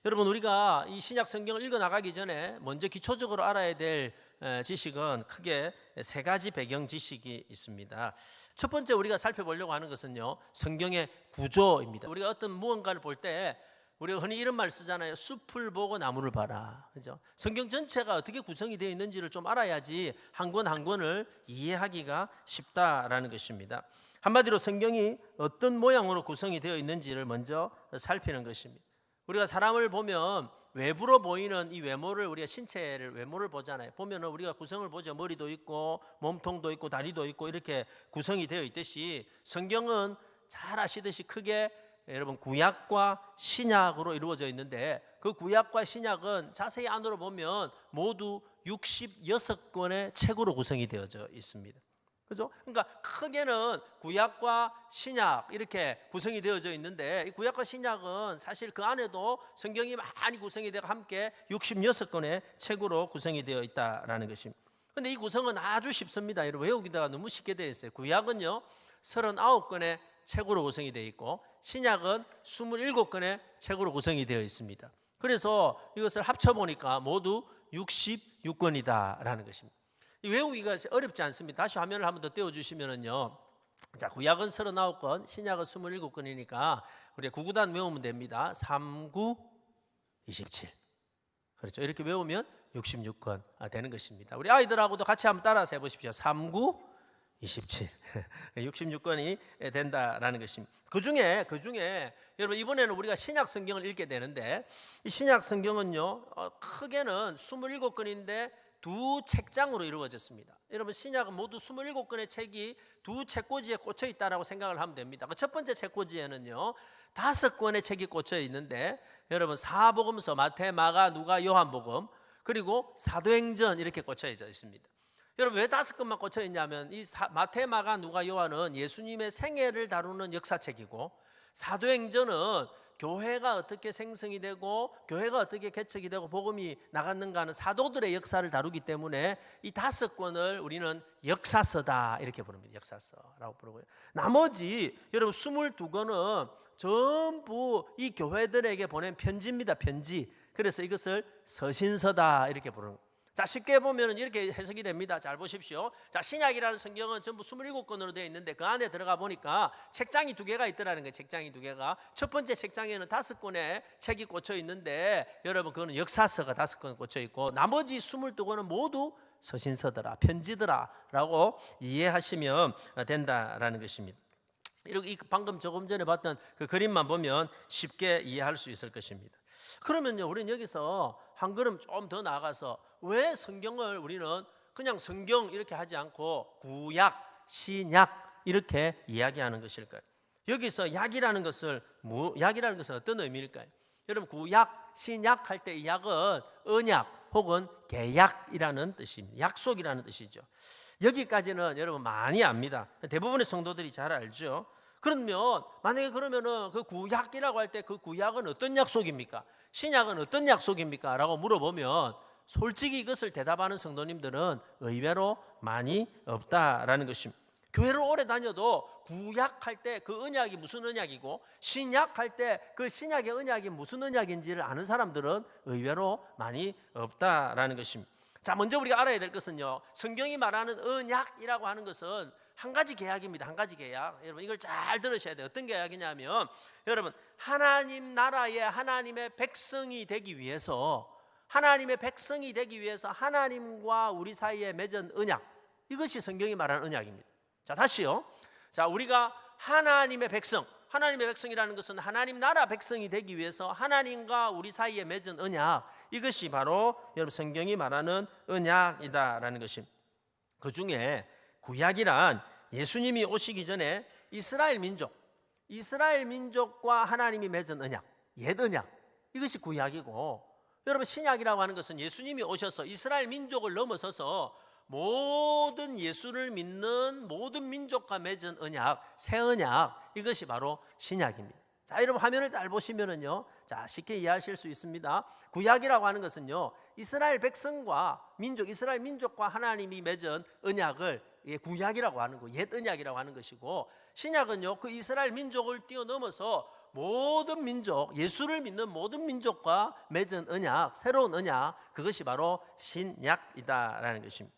여러분, 우리가 이 신약 성경을 읽어 나가기 전에 먼저 기초적으로 알아야 될 지식은 크게 세 가지 배경 지식이 있습니다. 첫 번째 우리가 살펴보려고 하는 것은요, 성경의 구조입니다. 우리가 어떤 무언가를 볼 때 우리가 흔히 이런 말 쓰잖아요. 숲을 보고 나무를 봐라. 그죠? 성경 전체가 어떻게 구성이 되어 있는지를 좀 알아야지 한 권 한 권을 이해하기가 쉽다라는 것입니다. 한마디로 성경이 어떤 모양으로 구성이 되어 있는지를 먼저 살피는 것입니다. 우리가 사람을 보면 외부로 보이는 이 외모를, 우리가 신체를 외모를 보잖아요. 보면은 우리가 구성을 보죠. 머리도 있고 몸통도 있고 다리도 있고 이렇게 구성이 되어 있듯이 성경은 잘 아시듯이 크게 여러분 구약과 신약으로 이루어져 있는데, 그 구약과 신약은 자세히 안으로 보면 모두 66권의 책으로 구성이 되어져 있습니다. 그죠? 그러니까 크게는 구약과 신약 이렇게 구성이 되어져 있는데, 이 구약과 신약은 사실 그 안에도 성경이 많이 구성이 되어 함께 66권의 책으로 구성이 되어 있다라는 것입니다. 그런데 이 구성은 아주 쉽습니다. 여러분, 외우기가 너무 쉽게 되어 있어요. 구약은요 39권의 책으로 구성이 되어 있고, 신약은 27권의 책으로 구성이 되어 있습니다. 그래서 이것을 합쳐보니까 모두 66권이다라는 것입니다. 외우기가 어렵지 않습니다. 다시 화면을 한번 더 띄워주시면요, 자, 구약은 39권, 신약은 27권이니까 우리가 구구단 외우면 됩니다. 3, 9, 27. 그렇죠. 이렇게 외우면 66권 되는 것입니다. 우리 아이들하고도 같이 한번 따라서 해보십시오. 3, 9, 27. 66권이 된다라는 것입니다. 그 중에 여러분, 이번에는 우리가 신약 성경을 읽게 되는데, 이 신약 성경은요 크게는 27권인데 두 책장으로 이루어졌습니다. 여러분, 신약은 모두 27권의 책이 두 책꽂이에 꽂혀 있다라고 생각을 하면 됩니다. 그 첫 번째 책꽂이에는요 5권의 책이 꽂혀 있는데, 여러분 사복음서, 마태, 마가, 누가, 요한복음, 그리고 사도행전 이렇게 꽂혀 있습니다. 여러분, 왜 5권만 꽂혀 있냐면, 이 마태, 마가, 누가, 요한은 예수님의 생애를 다루는 역사책이고, 사도행전은 교회가 어떻게 생성이 되고 교회가 어떻게 개척이 되고 복음이 나갔는가 하는 사도들의 역사를 다루기 때문에 이 5권을 우리는 역사서다 이렇게 부릅니다. 역사서라고 부르고요. 나머지 여러분 22권은 전부 이 교회들에게 보낸 편지입니다. 편지. 그래서 이것을 서신서다 이렇게 부르는 거예요. 자, 쉽게 보면 이렇게 해석이 됩니다. 잘 보십시오. 자, 신약이라는 성경은 전부 27권으로 되어 있는데, 그 안에 들어가 보니까 책장이 2개가 있더라는 거예요. 책장이 2개가. 첫 번째 책장에는 5권의 책이 꽂혀 있는데, 여러분 그거는 역사서가 5권 꽂혀 있고, 나머지 22권은 모두 서신서더라, 편지더라라고 이해하시면 된다라는 것입니다. 이렇게 방금 조금 전에 봤던 그 그림만 보면 쉽게 이해할 수 있을 것입니다. 그러면요, 우리는 여기서 한 걸음 좀 더 나아가서 왜 성경을 우리는 그냥 성경 이렇게 하지 않고 구약, 신약 이렇게 이야기하는 것일까요? 여기서 약이라는 것은 어떤 의미일까요? 여러분, 구약, 신약 할 때 이 약은 언약 혹은 계약이라는 뜻입니다. 약속이라는 뜻이죠. 여기까지는 여러분 많이 압니다. 대부분의 성도들이 잘 알죠. 그러면 만약에 그러면은 그 구약이라고 할 때 그 구약은 어떤 약속입니까? 신약은 어떤 약속입니까? 라고 물어보면 솔직히 이것을 대답하는 성도님들은 의외로 많이 없다라는 것입니다. 교회를 오래 다녀도 구약할 때 그 언약이 무슨 언약이고 신약할 때 그 신약의 언약이 무슨 언약인지를 아는 사람들은 의외로 많이 없다라는 것입니다. 자, 먼저 우리가 알아야 될 것은요, 성경이 말하는 언약이라고 하는 것은 한 가지 계약입니다. 한 가지 계약. 여러분, 이걸 잘 들으셔야 돼요. 어떤 계약이냐면, 여러분, 하나님 나라의 하나님의 백성이 되기 위해서 하나님과 우리 사이에 맺은 언약, 이것이 성경이 말하는 언약입니다. 자, 다시요. 자, 우리가 하나님의 백성이라는 것은 하나님 나라 백성이 되기 위해서 하나님과 우리 사이에 맺은 언약, 이것이 바로 여러분 성경이 말하는 언약이다라는 것입니다. 그 중에 구약이란 예수님이 오시기 전에 이스라엘 민족과 하나님이 맺은 언약, 옛 언약, 이것이 구약이고, 여러분 신약이라고 하는 것은 예수님이 오셔서 이스라엘 민족을 넘어서서 모든 예수를 믿는 모든 민족과 맺은 언약, 새 언약, 이것이 바로 신약입니다. 자, 여러분 화면을 잘 보시면은요, 자, 쉽게 이해하실 수 있습니다. 구약이라고 하는 것은요, 이스라엘 민족과 하나님이 맺은 언약을 구약이라고 하는 거, 옛 언약이라고 하는 것이고, 신약은요 그 이스라엘 민족을 뛰어넘어서 모든 민족, 예수를 믿는 모든 민족과 맺은 언약, 새로운 언약, 그것이 바로 신약이다라는 것입니다.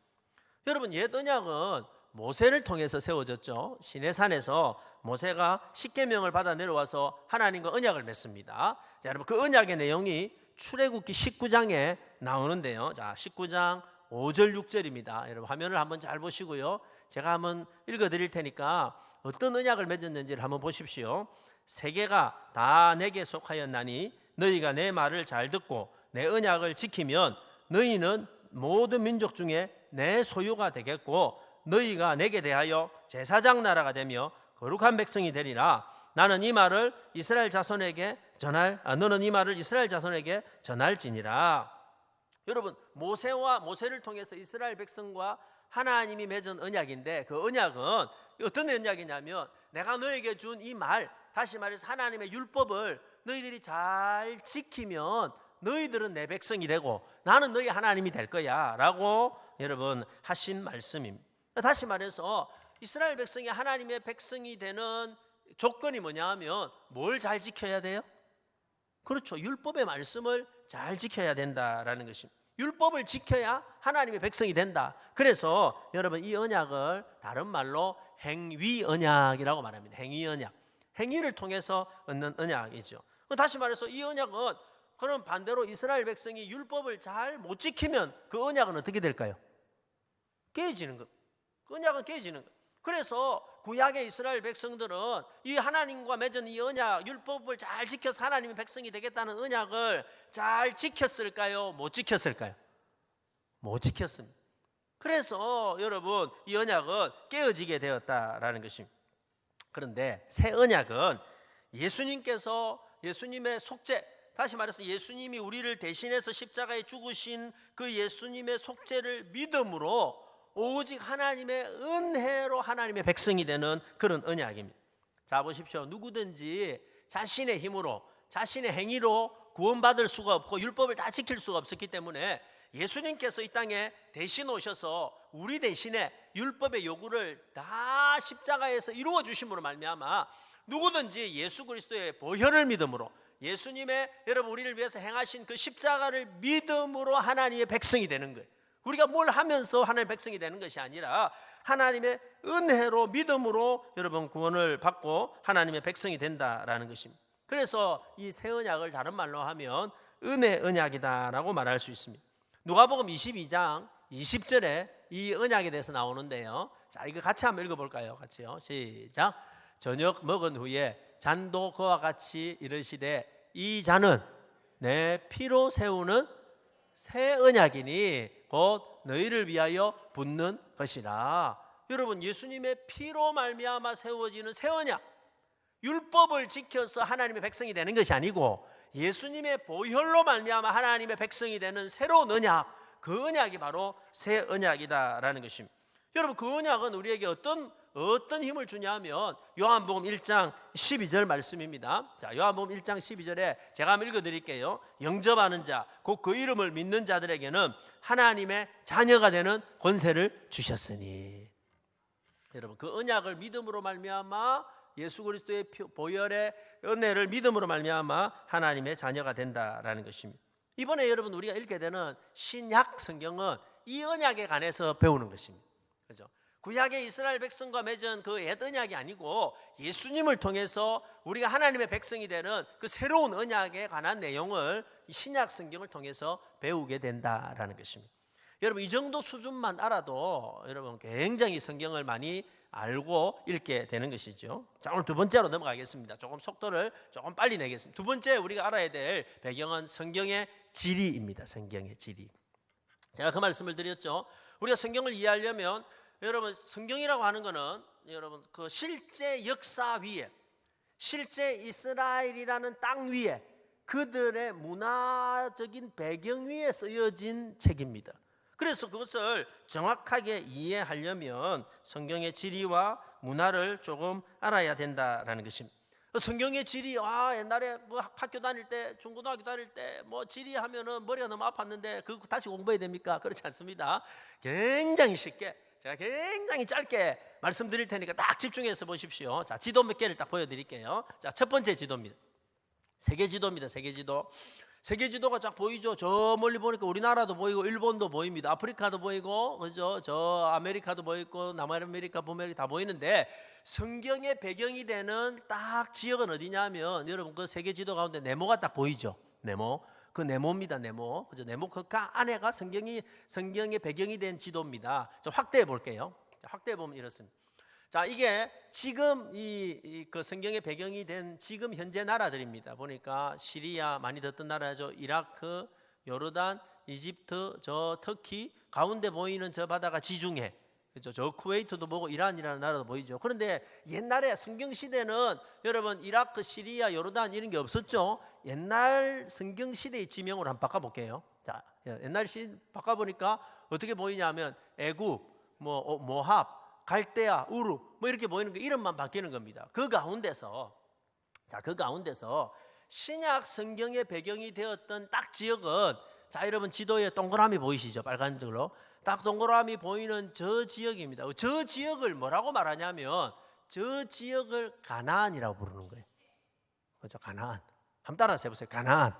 여러분, 옛 언약은 모세를 통해서 세워졌죠. 시내산에서 모세가 십계명을 받아 내려와서 하나님과 언약을 맺습니다. 자, 여러분, 그 언약의 내용이 출애굽기 19장에 나오는데요. 자, 19장 5절 6절입니다. 여러분, 화면을 한번 잘 보시고요. 제가 한번 읽어 드릴 테니까 어떤 언약을 맺었는지를 한번 보십시오. 세계가 다 내게 속하였나니 너희가 내 말을 잘 듣고 내 언약을 지키면 너희는 모든 민족 중에 내 소유가 되겠고 너희가 내게 대하여 제사장 나라가 되며 거룩한 백성이 되리라. 너는 이 말을 이스라엘 자손에게 전할지니라. 여러분, 모세를 통해서 이스라엘 백성과 하나님이 맺은 언약인데, 그 언약은 어떤 언약이냐면 내가 너에게 준 이 말, 다시 말해서 하나님의 율법을 너희들이 잘 지키면 너희들은 내 백성이 되고 나는 너희 하나님이 될 거야 라고 여러분 하신 말씀입니다. 다시 말해서 이스라엘 백성이 하나님의 백성이 되는 조건이 뭐냐 하면 뭘 잘 지켜야 돼요? 그렇죠. 율법의 말씀을 잘 지켜야 된다라는 것입니다. 율법을 지켜야 하나님의 백성이 된다. 그래서 여러분, 이 언약을 다른 말로 행위 언약이라고 말합니다. 행위 언약. 행위를 통해서 얻는 언약이죠. 다시 말해서 이 언약은, 그럼 반대로 이스라엘 백성이 율법을 잘 못 지키면 그 언약은 어떻게 될까요? 깨지는 것. 그 언약은 깨지는 것. 그래서 구약의 이스라엘 백성들은 이 하나님과 맺은 이 언약, 율법을 잘 지켜서 하나님의 백성이 되겠다는 언약을 잘 지켰을까요? 못 지켰을까요? 못 지켰습니다. 그래서 여러분, 이 언약은 깨어지게 되었다라는 것입니다. 그런데 새 언약은 예수님의 속죄, 다시 말해서 예수님이 우리를 대신해서 십자가에 죽으신 그 예수님의 속죄를 믿음으로 오직 하나님의 은혜로 하나님의 백성이 되는 그런 언약입니다. 자, 보십시오. 누구든지 자신의 힘으로, 자신의 행위로 구원받을 수가 없고 율법을 다 지킬 수가 없었기 때문에 예수님께서 이 땅에 대신 오셔서 우리 대신에 율법의 요구를 다 십자가에서 이루어 주심으로 말미암아 누구든지 예수 그리스도의 보혈을 믿음으로, 예수님의 여러분 우리를 위해서 행하신 그 십자가를 믿음으로 하나님의 백성이 되는 거예요. 우리가 뭘 하면서 하나님의 백성이 되는 것이 아니라 하나님의 은혜로, 믿음으로 여러분 구원을 받고 하나님의 백성이 된다라는 것입니다. 그래서 이 새 언약을 다른 말로 하면 은혜 언약이다라고 말할 수 있습니다. 누가복음 22장 20절에 이 언약에 대해서 나오는데요. 자, 이거 같이 한번 읽어볼까요? 같이요. 시작. 저녁 먹은 후에 잔도 그와 같이 이르시되 이 잔은 내 피로 세우는 새 언약이니 곧 너희를 위하여 붓는 것이라. 여러분, 예수님의 피로 말미암아 세워지는 새 언약, 율법을 지켜서 하나님의 백성이 되는 것이 아니고 예수님의 보혈로 말미암아 하나님의 백성이 되는 새로운 언약, 그 언약이 바로 새 언약이다라는 것입니다. 여러분, 그 언약은 우리에게 어떤 힘을 주냐면 요한복음 1장 12절 말씀입니다. 자, 요한복음 1장 12절에 제가 한번 읽어드릴게요. 영접하는 자, 곧 그 이름을 믿는 자들에게는 하나님의 자녀가 되는 권세를 주셨으니. 여러분, 그 언약을 믿음으로 말미암아 예수 그리스도의 보혈의 은혜를 믿음으로 말미암아 하나님의 자녀가 된다라는 것입니다. 이번에 여러분 우리가 읽게 되는 신약 성경은 이 언약에 관해서 배우는 것입니다. 그렇죠? 구약의 이스라엘 백성과 맺은 그 옛 언약이 아니고 예수님을 통해서 우리가 하나님의 백성이 되는 그 새로운 언약에 관한 내용을 신약 성경을 통해서 배우게 된다라는 것입니다. 여러분, 이 정도 수준만 알아도 여러분 굉장히 성경을 많이 알고 읽게 되는 것이죠. 자, 오늘 두 번째로 넘어가겠습니다. 조금 속도를 조금 빨리 내겠습니다. 두 번째 우리가 알아야 될 배경은 성경의 지리입니다. 성경의 지리. 제가 그 말씀을 드렸죠. 우리가 성경을 이해하려면 여러분, 성경이라고 하는 것은 여러분 그 실제 역사 위에, 실제 이스라엘이라는 땅 위에, 그들의 문화적인 배경 위에 쓰여진 책입니다. 그래서 그것을 정확하게 이해하려면 성경의 지리와 문화를 조금 알아야 된다라는 것입니다. 성경의 지리, 옛날에 뭐 학교 다닐 때, 중고등학교 다닐 때 뭐 지리 하면은 머리가 너무 아팠는데 그거 다시 공부해야 됩니까? 그렇지 않습니다. 굉장히 쉽게 제가 굉장히 짧게 말씀드릴 테니까 딱 집중해서 보십시오. 자, 지도 몇 개를 딱 보여드릴게요. 자, 첫 번째 지도입니다. 세계 지도입니다. 세계 지도. 세계 지도가 쫙 보이죠. 저 멀리 보니까 우리나라도 보이고 일본도 보입니다. 아프리카도 보이고, 그죠? 저 아메리카도 보이고 남아메리카, 북아메리카 다 보이는데 성경의 배경이 되는 딱 지역은 어디냐면 여러분 그 세계 지도 가운데 네모가 딱 보이죠. 네모. 그 네모입니다. 네모. 그죠? 네모 그 안에가 성경의 배경이 된 지도입니다. 좀 확대해 볼게요. 확대해 보면 이렇습니다. 자, 이게 지금 그 성경의 배경이 된 지금 현재 나라들입니다. 보니까 시리아 많이 듣던 나라죠. 이라크, 요르단, 이집트, 저 터키, 가운데 보이는 저 바다가 지중해. 그죠? 저 쿠웨이트도 보고 이란이라는 나라도 보이죠. 그런데 옛날에 성경 시대는 여러분 이라크, 시리아, 요르단 이런 게 없었죠. 옛날 성경 시대의 지명으로 한번 바꿔 볼게요. 자, 옛날 시 바꿔 보니까 어떻게 보이냐면 애굽, 모압, 갈대아, 우루 뭐 이렇게 보이는 거 이름만 바뀌는 겁니다. 그 가운데서 신약 성경의 배경이 되었던 딱 지역은 자, 여러분 지도에 동그라미 보이시죠? 빨간색으로 딱 동그라미 보이는 저 지역입니다. 저 지역을 뭐라고 말하냐면 저 지역을 가나안이라고 부르는 거예요. 그렇죠? 가나안. 한번 따라서 해보세요. 가나안.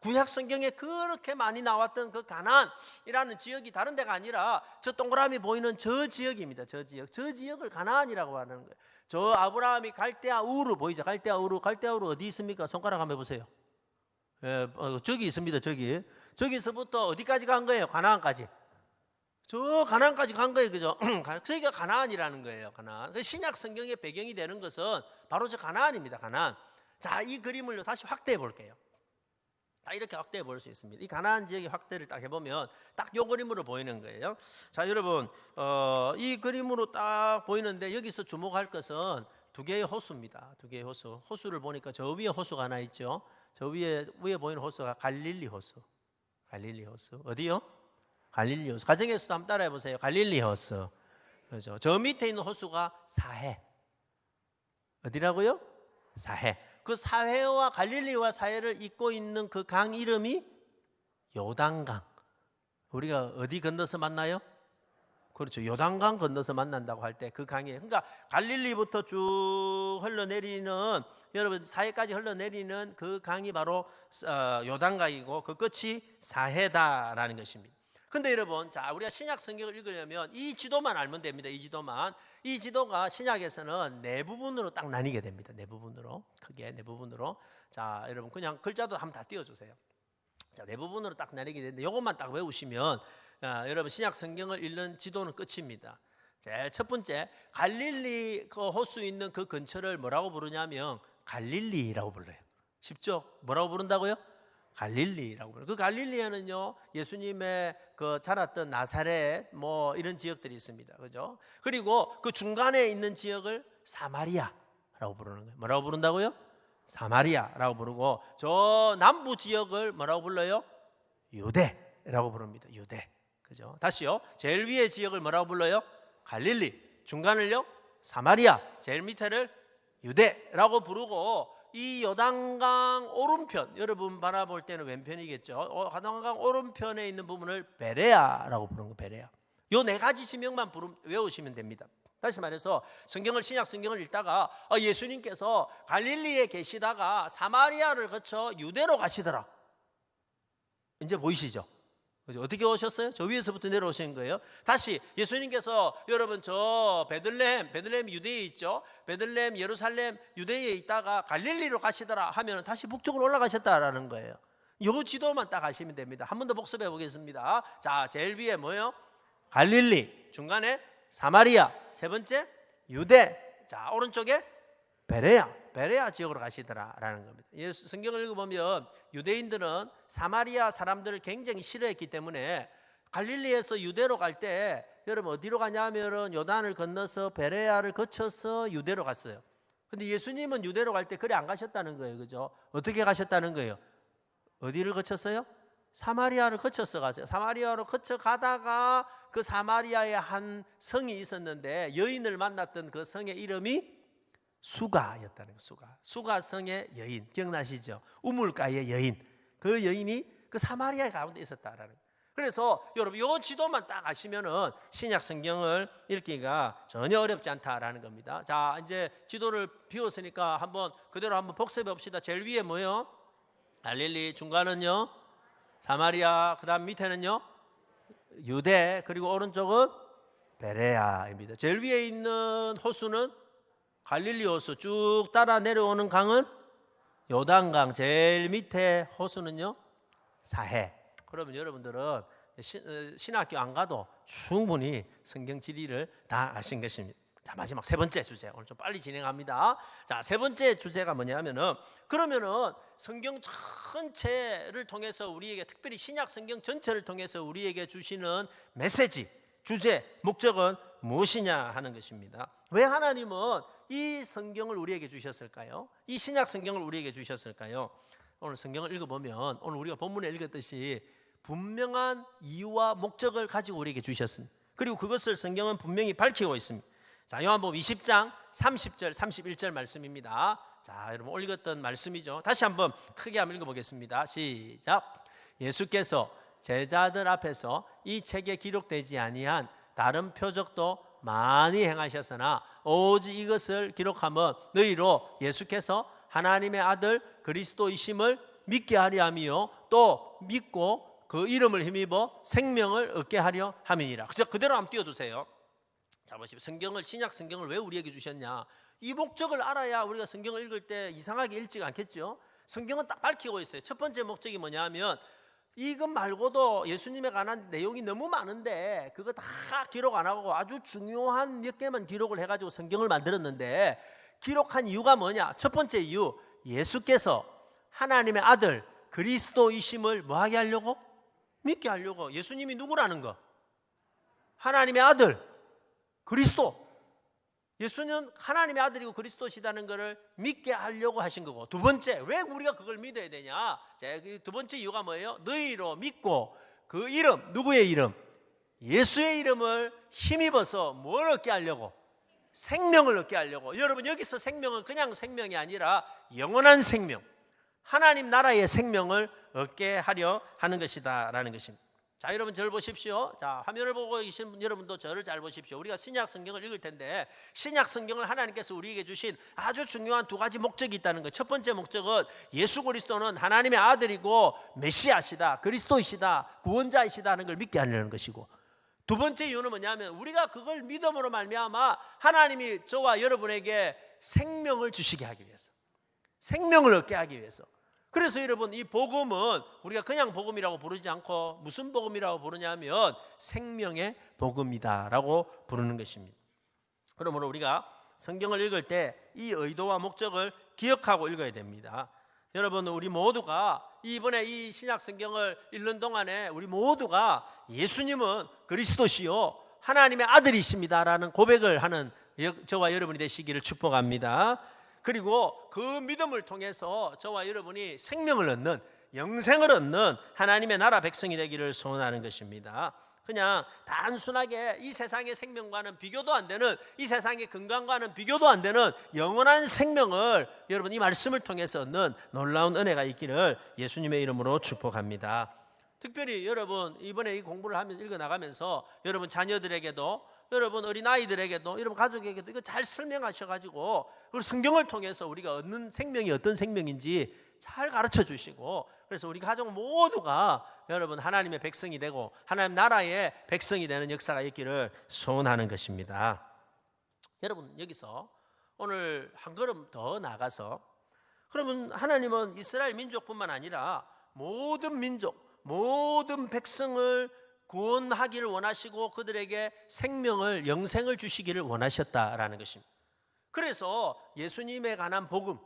구약 성경에 그렇게 많이 나왔던 그 가나안이라는 지역이 다른 데가 아니라 저 동그라미 보이는 저 지역입니다. 저 지역을 가나안이라고 하는 거예요. 저 아브라함이 갈대아 우르 보이죠? 갈대아 우르 어디 있습니까? 손가락 한번 해보세요. 저기 있습니다. 저기서부터 어디까지 간 거예요? 가나안까지. 저 가나안까지 간 거예요. 그죠? 저기가 가나안이라는 거예요. 가나안. 신약 성경의 배경이 되는 것은 바로 저 가나안입니다. 가나안. 자, 이 그림을 다시 확대해 볼게요. 딱 이렇게 확대해 볼 수 있습니다. 이 가나안 지역의 확대를 딱 해보면 딱 이 그림으로 보이는 거예요. 자, 여러분 이 그림으로 딱 보이는데 여기서 주목할 것은 두 개의 호수입니다. 두 개의 호수를 보니까 저 위에 호수가 하나 있죠. 저 위에 보이는 호수가 갈릴리 호수. 어디요? 갈릴리 호수. 가정에서도 한번 따라해 보세요. 갈릴리 호수. 그렇죠. 저 밑에 있는 호수가 사해. 어디라고요? 사해. 그 사해와 갈릴리와 사해를 잇고 있는 그 강 이름이 요단강. 우리가 어디 건너서 만나요? 그렇죠. 요단강 건너서 만난다고 할 때 그 강이, 그러니까 갈릴리부터 쭉 흘러내리는, 여러분 사해까지 흘러내리는 그 강이 바로 요단강이고 그 끝이 사해다라는 것입니다. 근데 여러분, 자, 우리가 신약 성경을 읽으려면 이 지도만 알면 됩니다. 이 지도가 신약에서는 네 부분으로 딱 나뉘게 됩니다. 크게 네 부분으로. 자, 여러분 그냥 글자도 한번 다 띄워주세요. 자, 네 부분으로 딱 나뉘게 되는데 이것만 딱 외우시면 여러분 신약 성경을 읽는 지도는 끝입니다. 제일 첫 번째, 갈릴리 그 호수 있는 그 근처를 뭐라고 부르냐면 갈릴리라고 불러요. 쉽죠? 뭐라고 부른다고요? 갈릴리라고 불러요. 그 갈릴리에는요, 예수님의 그 자랐던 나사렛 뭐 이런 지역들이 있습니다. 그죠? 그리고 그 중간에 있는 지역을 사마리아라고 부르는 거예요. 뭐라고 부른다고요? 사마리아라고 부르고, 저 남부 지역을 뭐라고 불러요? 유대라고 부릅니다. 유대. 그죠? 다시요. 제일 위에 지역을 뭐라고 불러요? 갈릴리. 중간을요? 사마리아. 제일 밑에를 유대라고 부르고, 이 요단강 오른편, 여러분 바라볼 때는 왼편이겠죠. 요단강 오른편에 있는 부분을 베레아라고 부르는 거예요. 베레아. 요 네 가지 지명만 외우시면 됩니다. 다시 말해서 신약 성경을 읽다가 예수님께서 갈릴리에 계시다가 사마리아를 거쳐 유대로 가시더라. 이제 보이시죠? 어떻게 오셨어요? 저 위에서부터 내려오신 거예요. 다시 예수님께서 여러분 저 베들레헴 유대에 있죠. 베들레헴 예루살렘 유대에 있다가 갈릴리로 가시더라 하면 다시 북쪽으로 올라가셨다라는 거예요. 이 지도만 딱 아시면 됩니다. 한 번 더 복습해 보겠습니다. 자, 제일 위에 뭐예요? 갈릴리. 중간에 사마리아. 세 번째 유대. 자, 오른쪽에 베레아 지역으로 가시더라라는 겁니다. 성경을 읽어보면 유대인들은 사마리아 사람들을 굉장히 싫어했기 때문에 갈릴리에서 유대로 갈 때 여러분 어디로 가냐면은 요단을 건너서 베레아를 거쳐서 유대로 갔어요. 근데 예수님은 유대로 갈 때 그래 안 가셨다는 거예요. 그죠? 어떻게 가셨다는 거예요? 어디를 거쳤어요? 사마리아를 거쳐서 갔어요. 사마리아로 거쳐 가다가 그 사마리아에 한 성이 있었는데 여인을 만났던 그 성의 이름이 수가였다는 거예요. 수가성의 여인 기억나시죠? 우물가의 여인. 그 여인이 그 사마리아 가운데 있었다라는 거예요. 그래서 여러분 요 지도만 딱 아시면은 신약 성경을 읽기가 전혀 어렵지 않다라는 겁니다. 자, 이제 지도를 비웠으니까 한번 그대로 한번 복습해 봅시다. 제일 위에 뭐요? 갈릴리, 중간은요 사마리아, 그다음 밑에는요 유대, 그리고 오른쪽은 베레아입니다. 제일 위에 있는 호수는 갈릴리 호수, 쭉 따라 내려오는 강은 요단강, 제일 밑에 호수는요 사해. 그러면 여러분들은 신학교 안 가도 충분히 성경 지리를 다 아신 것입니다. 자, 마지막 세 번째 주제, 오늘 좀 빨리 진행합니다. 자, 세 번째 주제가 뭐냐면은, 그러면은 성경 전체를 통해서 우리에게, 특별히 신약 성경 전체를 통해서 우리에게 주시는 메시지, 주제, 목적은 무엇이냐 하는 것입니다. 왜 하나님은 이 성경을 우리에게 주셨을까요? 이 신약 성경을 우리에게 주셨을까요? 오늘 성경을 읽어보면 오늘 우리가 본문에 읽었듯이 분명한 이유와 목적을 가지고 우리에게 주셨습니다. 그리고 그것을 성경은 분명히 밝히고 있습니다. 자, 요한복음 20장 30절 31절 말씀입니다. 자, 여러분 읽었던 말씀이죠. 다시 한번 크게 한번 읽어보겠습니다. 시작. 예수께서 제자들 앞에서 이 책에 기록되지 아니한 다른 표적도 많이 행하셨으나 오직 이것을 기록하면 너희로 예수께서 하나님의 아들 그리스도이심을 믿게 하려 함이요 또 믿고 그 이름을 힘입어 생명을 얻게 하려 함이니라. 그대로 한번 띄워두세요. 자, 보십시오. 성경을, 신약 성경을 왜 우리에게 주셨냐? 이 목적을 알아야 우리가 성경을 읽을 때 이상하게 읽지 않겠죠? 성경은 딱 밝히고 있어요. 첫 번째 목적이 뭐냐면, 이것 말고도 예수님에 관한 내용이 너무 많은데 그거 다 기록 안 하고 아주 중요한 몇 개만 기록을 해가지고 성경을 만들었는데, 기록한 이유가 뭐냐? 첫 번째 이유, 예수께서 하나님의 아들 그리스도이심을 뭐하게 하려고? 믿게 하려고. 예수님이 누구라는 거? 하나님의 아들 그리스도. 예수는 하나님의 아들이고 그리스도시다는 것을 믿게 하려고 하신 거고, 두 번째, 왜 우리가 그걸 믿어야 되냐? 자, 두 번째 이유가 뭐예요? 너희로 믿고 그 이름, 누구의 이름? 예수의 이름을 힘입어서 뭘 얻게 하려고? 생명을 얻게 하려고. 여러분, 여기서 생명은 그냥 생명이 아니라 영원한 생명, 하나님 나라의 생명을 얻게 하려 하는 것이다 라는 것입니다. 자, 여러분 저를 보십시오. 자, 화면을 보고 계신 분, 여러분도 저를 잘 보십시오. 우리가 신약 성경을 읽을 텐데, 신약 성경을 하나님께서 우리에게 주신 아주 중요한 두 가지 목적이 있다는 것. 첫 번째 목적은 예수 그리스도는 하나님의 아들이고 메시아시다, 그리스도이시다, 구원자이시다 하는 걸 믿게 하려는 것이고, 두 번째 이유는 뭐냐면 우리가 그걸 믿음으로 말미암아 하나님이 저와 여러분에게 생명을 주시게 하기 위해서, 생명을 얻게 하기 위해서. 그래서 여러분, 이 복음은 우리가 그냥 복음이라고 부르지 않고 무슨 복음이라고 부르냐면 생명의 복음이다라고 부르는 것입니다. 그러므로 우리가 성경을 읽을 때 이 의도와 목적을 기억하고 읽어야 됩니다. 여러분, 우리 모두가 이번에 이 신약 성경을 읽는 동안에 우리 모두가 예수님은 그리스도시요 하나님의 아들이십니다라는 고백을 하는 저와 여러분이 되시기를 축복합니다. 그리고 그 믿음을 통해서 저와 여러분이 생명을 얻는, 영생을 얻는 하나님의 나라 백성이 되기를 소원하는 것입니다. 그냥 단순하게 이 세상의 생명과는 비교도 안 되는, 이 세상의 건강과는 비교도 안 되는 영원한 생명을 여러분 이 말씀을 통해서 얻는 놀라운 은혜가 있기를 예수님의 이름으로 축복합니다. 특별히 여러분 이번에 이 공부를 하면서 읽어나가면서 여러분 자녀들에게도, 여러분 어린아이들에게도, 여러분 가족에게도 이거 잘 설명하셔가지고 그리고 성경을 통해서 우리가 얻는 생명이 어떤 생명인지 잘 가르쳐 주시고, 그래서 우리 가족 모두가 여러분 하나님의 백성이 되고 하나님 나라의 백성이 되는 역사가 있기를 소원하는 것입니다. 여러분, 여기서 오늘 한 걸음 더 나가서, 그러면 하나님은 이스라엘 민족뿐만 아니라 모든 민족, 모든 백성을 구원하기를 원하시고 그들에게 생명을, 영생을 주시기를 원하셨다라는 것입니다. 그래서 예수님에 관한 복음,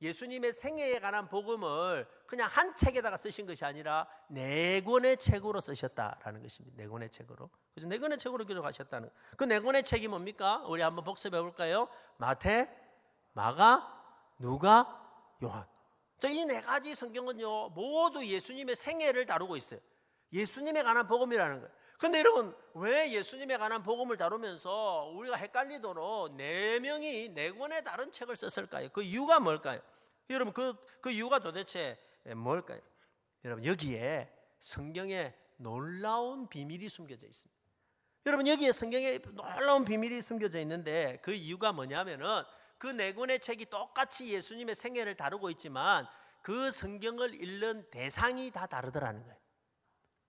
예수님의 생애에 관한 복음을 그냥 한 책에다가 쓰신 것이 아니라 네 권의 책으로 쓰셨다라는 것입니다. 네 권의 책으로. 그래서 네 권의 책으로 기록하셨다는, 그 네 권의 책이 뭡니까? 우리 한번 복습해 볼까요? 마태, 마가, 누가, 요한. 이 네 가지 성경은요 모두 예수님의 생애를 다루고 있어요. 예수님에 관한 복음이라는 거예요. 근데 여러분, 왜 예수님에 관한 복음을 다루면서 우리가 헷갈리도록 네 명이 네 권의 다른 책을 썼을까요? 그 이유가 뭘까요? 여러분, 그 이유가 도대체 뭘까요? 여러분, 여기에 성경의 놀라운 비밀이 숨겨져 있습니다. 여러분, 여기에 성경에 놀라운 비밀이 숨겨져 있는데 그 이유가 뭐냐면은 그 네 권의 책이 똑같이 예수님의 생애를 다루고 있지만 그 성경을 읽는 대상이 다 다르더라는 거예요.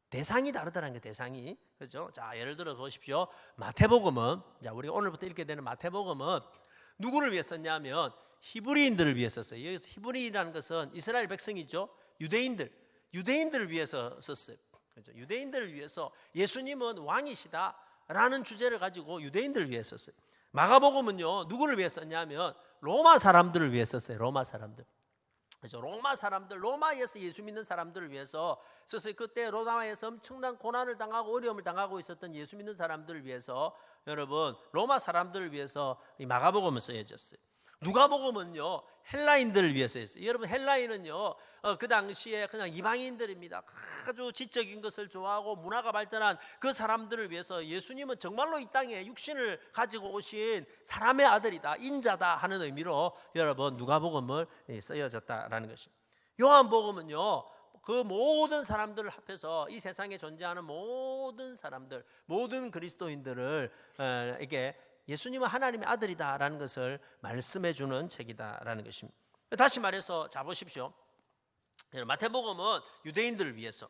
대상이 다르더라는 거예요. 대상이. 그렇죠? 자, 예를 들어 보십시오. 마태복음은, 자, 우리가 오늘부터 읽게 되는 마태복음은 누구를 위해 썼냐면 히브리인들을 위해 썼어요. 여기서 히브리인이라는 것은 이스라엘 백성이죠. 유대인들을 위해서 썼어요. 그렇죠? 유대인들을 위해서 예수님은 왕이시다라는 주제를 가지고 유대인들을 위해 썼어요. 마가복음은요, 누구를 위해 썼냐면 로마 사람들을 위해 썼어요. 로마 사람들. 그렇죠? 로마 사람들, 로마에서 예수 믿는 사람들을 위해서 썼어요. 그때 로마에서 엄청난 고난을 당하고 어려움을 당하고 있었던 예수 믿는 사람들을 위해서, 여러분, 로마 사람들을 위해서 이 마가복음은 쓰여졌어요. 누가복음은요, 헬라인들을 위해서 했어요. 여러분, 헬라인은요, 그 당시에 그냥 이방인들입니다. 아주 지적인 것을 좋아하고 문화가 발달한 그 사람들을 위해서 예수님은 정말로 이 땅에 육신을 가지고 오신 사람의 아들이다, 인자다 하는 의미로 여러분 누가복음을 쓰여졌다라는 것입니다. 요한복음은요, 그 모든 사람들을 합해서 이 세상에 존재하는 모든 사람들, 모든 그리스도인들을 이게 예수님은 하나님의 아들이다라는 것을 말씀해 주는 책이다라는 것입니다. 다시 말해서 자 보십시오. 마태복음은 유대인들을 위해서,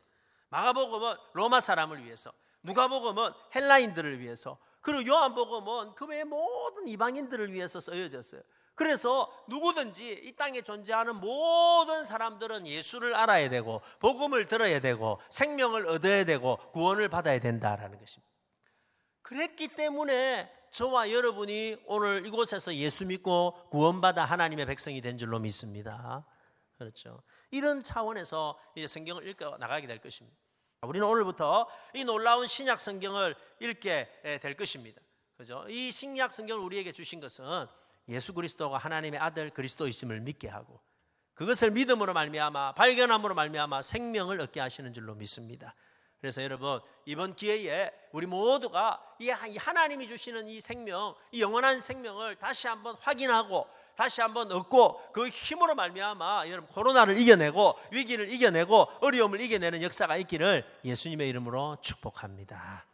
마가복음은 로마 사람을 위해서, 누가복음은 헬라인들을 위해서, 그리고 요한복음은 그 외의 모든 이방인들을 위해서 쓰여졌어요. 그래서 누구든지 이 땅에 존재하는 모든 사람들은 예수를 알아야 되고 복음을 들어야 되고 생명을 얻어야 되고 구원을 받아야 된다라는 것입니다. 그랬기 때문에 저와 여러분이 오늘 이곳에서 예수 믿고 구원받아 하나님의 백성이 된 줄로 믿습니다. 그렇죠? 이런 차원에서 이제 성경을 읽어 나가게 될 것입니다. 우리는 오늘부터 이 놀라운 신약 성경을 읽게 될 것입니다. 그죠? 이 신약 성경을 우리에게 주신 것은 예수 그리스도가 하나님의 아들 그리스도이심을 믿게 하고 그것을 믿음으로 말미암아 발견함으로 말미암아 생명을 얻게 하시는 줄로 믿습니다. 그래서 여러분, 이번 기회에 우리 모두가 이 하나님이 주시는 이 생명, 이 영원한 생명을 다시 한번 확인하고 다시 한번 얻고 그 힘으로 말미암아 여러분 코로나를 이겨내고 위기를 이겨내고 어려움을 이겨내는 역사가 있기를 예수님의 이름으로 축복합니다.